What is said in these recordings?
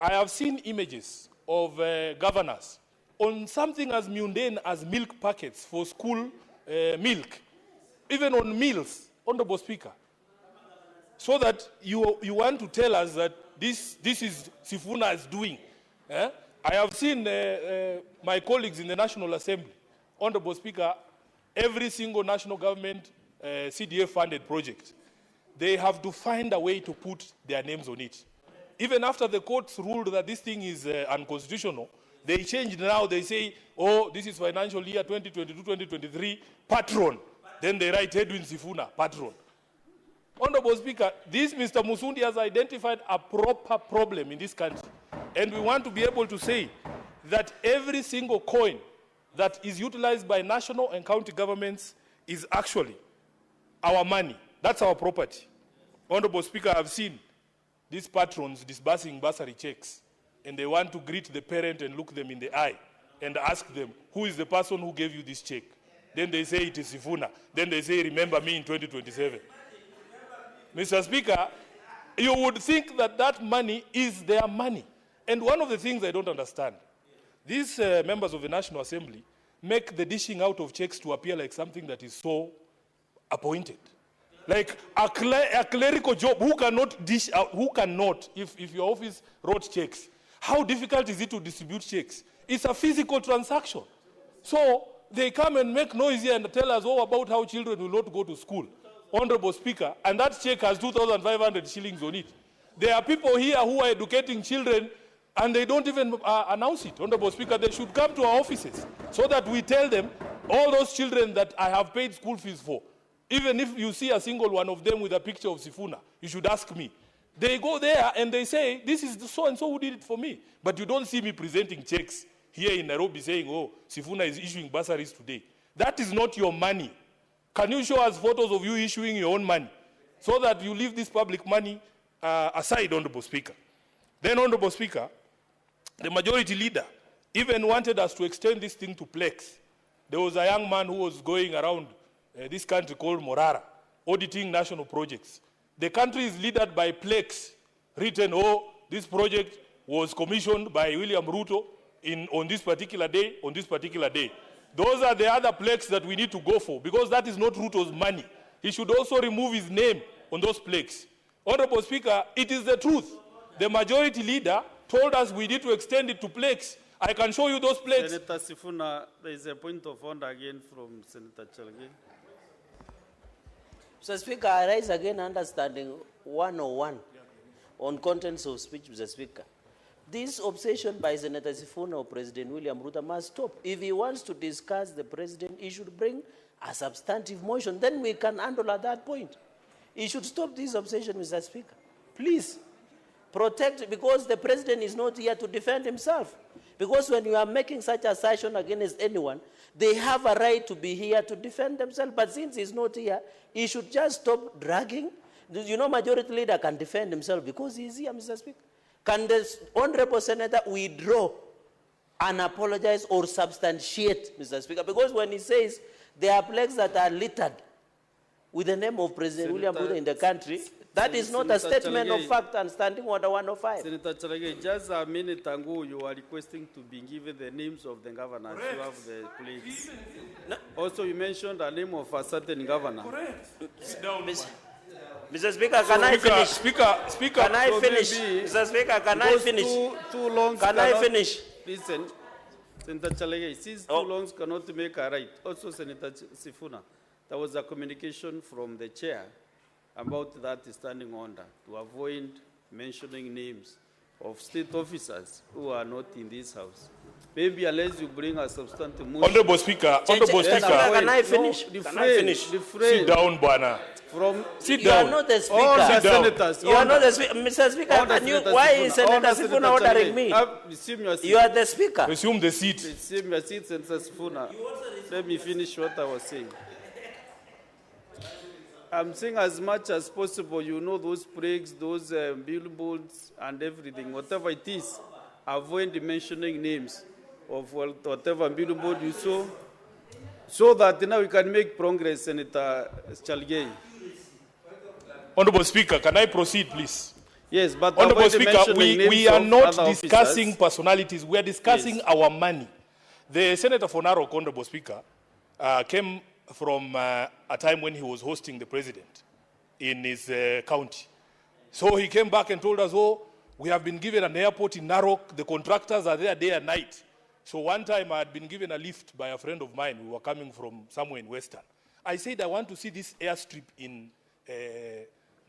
I have seen images of governors on something as mundane as milk packets for school milk, even on meals, Honorable Speaker. So that you want to tell us that this is Sifuna is doing. I have seen my colleagues in the National Assembly, Honorable Speaker, every single national government CDF-funded project, they have to find a way to put their names on it. Even after the courts ruled that this thing is unconstitutional, they changed now, they say, oh, this is financial year 2022-2023, patron. Then they write Edwin Sifuna, patron. Honorable Speaker, this Mr. Musundi has identified a proper problem in this country. And we want to be able to say that every single coin that is utilized by national and county governments is actually our money. That's our property. Honorable Speaker, I've seen these patrons disbursing bursary checks, and they want to greet the parent and look them in the eye and ask them, who is the person who gave you this check? Then they say it is Sifuna. Then they say, remember me in 2027. Mr. Speaker, you would think that that money is their money. And one of the things I don't understand, these members of the National Assembly make the dishing out of checks to appear like something that is so appointed. Like a clerical job, who cannot dish out, who cannot, if your office wrote checks, how difficult is it to distribute checks? It's a physical transaction. So they come and make noise here and tell us all about how children will not go to school. Honorable Speaker, and that check has 2,500 shillings on it. There are people here who are educating children and they don't even announce it. Honorable Speaker, they should come to our offices so that we tell them, all those children that I have paid school fees for, even if you see a single one of them with a picture of Sifuna, you should ask me. They go there and they say, this is the so-and-so who did it for me. But you don't see me presenting checks here in Nairobi saying, oh, Sifuna is issuing bursaries today. That is not your money. Can you show us photos of you issuing your own money so that you leave this public money aside, Honorable Speaker? Then, Honorable Speaker, the majority leader even wanted us to extend this thing to Plex. There was a young man who was going around this country called Morara, auditing national projects. The country is led by Plex, written, oh, this project was commissioned by William Ruto on this particular day, on this particular day. Those are the other Plex that we need to go for, because that is not Ruto's money. He should also remove his name on those Plex. Honorable Speaker, it is the truth. The majority leader told us we need to extend it to Plex. I can show you those Plex. Senator Sifuna, there is a point of order again from Senator Chalge. Mr. Speaker, I rise again understanding 101 on contents of speech, Mr. Speaker. This obsession by Senator Sifuna or President William Ruto must stop. If he wants to discuss the president, he should bring a substantive motion. Then we can handle at that point. He should stop this obsession, Mr. Speaker. Please, protect, because the president is not here to defend himself. Because when you are making such assertion against anyone, they have a right to be here to defend themselves. But since he's not here, he should just stop dragging. You know, majority leader can defend himself because he's here, Mr. Speaker. Can the Honorable Senator withdraw and apologize or substantiate, Mr. Speaker? Because when he says there are plagues that are littered with the name of President William Ruto in the country, that is not a statement of fact and standing order 105. Senator Chalage, just a minute ago, you are requesting to be given the names of the governors. Correct. You have the plagues. No. Also, you mentioned the name of a certain governor. Correct. Mr. Speaker, can I finish? Speaker, can I finish? Mr. Speaker, can I finish? Too long. Can I finish? Listen, Senator Chalage, since too long cannot make a right. Also, Senator Sifuna, there was a communication from the chair about that standing order to avoid mentioning names of state officers who are not in this house. Maybe unless you bring a substantive motion. Honorable Speaker, Honorable Speaker. Can I finish? No, can I finish? Sit down, Bwana. Sit down. You are not the Speaker. All the senators. You are not the Speaker. Mr. Speaker, why is Senator Sifuna ordering me? You are the Speaker. Resume the seat. Resume your seat, Senator Sifuna. Let me finish what I was saying. I'm saying as much as possible, you know, those plagues, those billboards and everything, whatever it is, avoid mentioning names of whatever billboard you saw, so that now we can make progress, Senator Chalge. Honorable Speaker, can I proceed, please? Yes, but Honorable avoid Speaker, mentioning we names are of not other discussing officers. personalities. We are discussing Yes. our money. The Senator for Narok, Honorable Speaker, came from a time when he was hosting the president in his county. So he came back and told us, oh, we have been given an airport in Narok. The contractors are there day and night. So one time I had been given a lift by a friend of mine. We were coming from somewhere in Western. I said, I want to see this airstrip in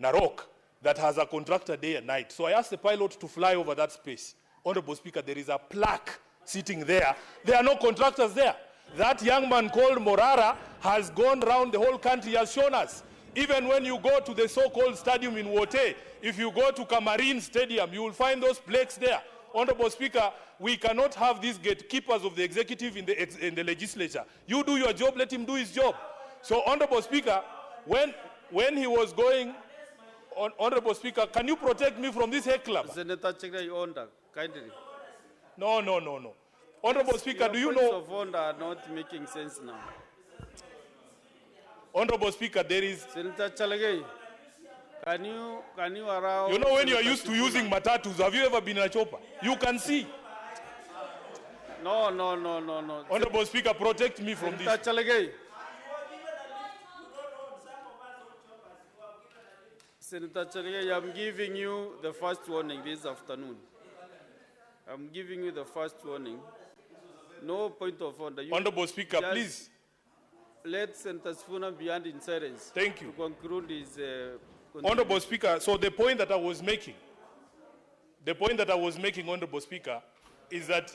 Narok that has a contractor day and night. So I asked the pilot to fly over that space. Honorable Speaker, there is a plaque sitting there. There are no contractors there. That young man called Morara has gone around the whole country, has shown us. Even when you go to the so-called stadium in Wote, if you go to Camarine Stadium, you will find those plaques there. Honorable Speaker, we cannot have these gatekeepers of the executive in the legislature. You do your job, let him do his job. So, Honorable Speaker, when he was going, Honorable Speaker, can you protect me from this heck club? Senator Chekra, you order, kindly. No. Honorable Speaker, do you Your points know? of order are not making sense now. Honorable Speaker, there is. Senator Chalagay, can you allow? You know when you are Senator used to Sifuna? using matatus, have you ever been in a chopper? You can see. No. Honorable Speaker, protect me from Senator this. Chalagay. Senator Chalagay, I'm giving you the first warning this afternoon. I'm giving you the first warning. No point of order. You Honorable Speaker, just please. let Senator Sifuna be in silence. Thank you. To conclude his. Honorable Speaker, so the point that I was making, Honorable Speaker, is that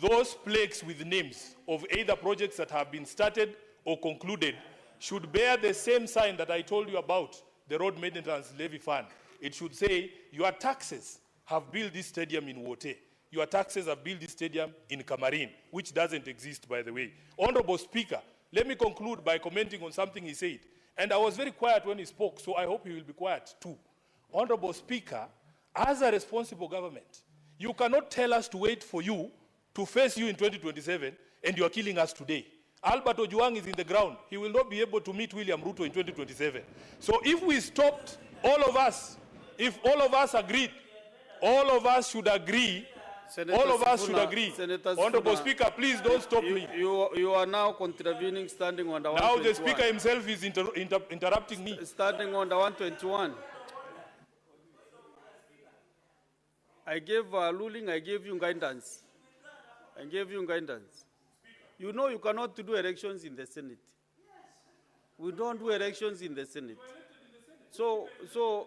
those plaques with names of either projects that have been started or concluded should bear the same sign that I told you about, the Road Maintenance Levy Fund. It should say, your taxes have built this stadium in Wote. Your taxes have built this stadium in Camarine, which doesn't exist, by the way. Honorable Speaker, let me conclude by commenting on something he said. And I was very quiet when he spoke, so I hope he will be quiet too. Honorable Speaker, as a responsible government, you cannot tell us to wait for you to face you in 2027, and you are killing us today. Albert Ojwang is in the ground. He will not be able to meet William Ruto in 2027. So if we stopped, all of us, if all of us agreed, all of us should agree. Senator All of us Sifuna, should agree. Senator Honorable Sifuna, Speaker, please don't stop me. You are now contravening standing on the Now 121. the Speaker himself is interrupting me. Standing on the 121. I gave a ruling, I gave you guidance. You know you cannot do elections in the Senate. We don't do elections in the Senate. So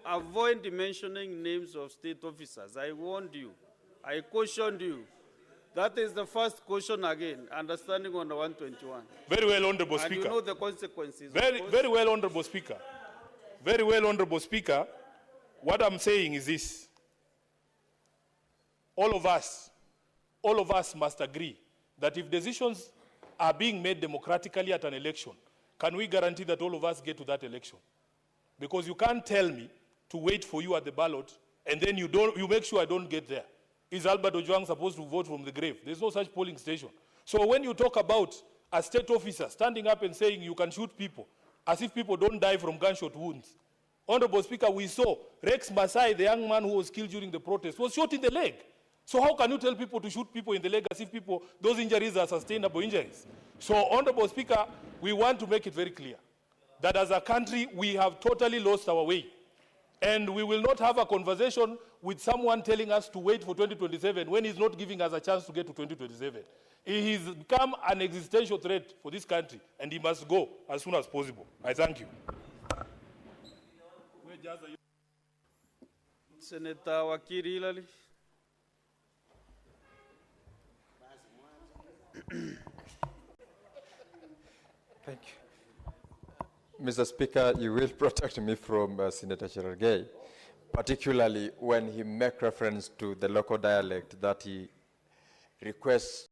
avoid mentioning names of state officers. I warned you. I cautioned you. That is the first caution again, understanding on the 121. Very well, Honorable And Speaker. you know the consequences. Very well, Honorable Speaker. Very well, Honorable Speaker. What I'm saying is this. All of us must agree that if decisions are being made democratically at an election, can we guarantee that all of us get to that election? Because you can't tell me to wait for you at the ballot and then you make sure I don't get there. Is Albert Ojwang supposed to vote from the grave? There's no such polling station. So when you talk about a state officer standing up and saying you can shoot people, as if people don't die from gunshot wounds. Honorable Speaker, we saw Rex Masai, the young man who was killed during the protest, was shot in the leg. So how can you tell people to shoot people in the leg as if those injuries are sustainable injuries? So, Honorable Speaker, we want to make it very clear that as a country, we have totally lost our way. And we will not have a conversation with someone telling us to wait for 2027 when he's not giving us a chance to get to 2027. He has become an existential threat for this country, and he must go as soon as possible. I thank you. Senator Wakiri Hilali. Thank you. Mr. Speaker, you will protect me from Senator Cherargei, particularly when he makes reference to the local dialect that he requests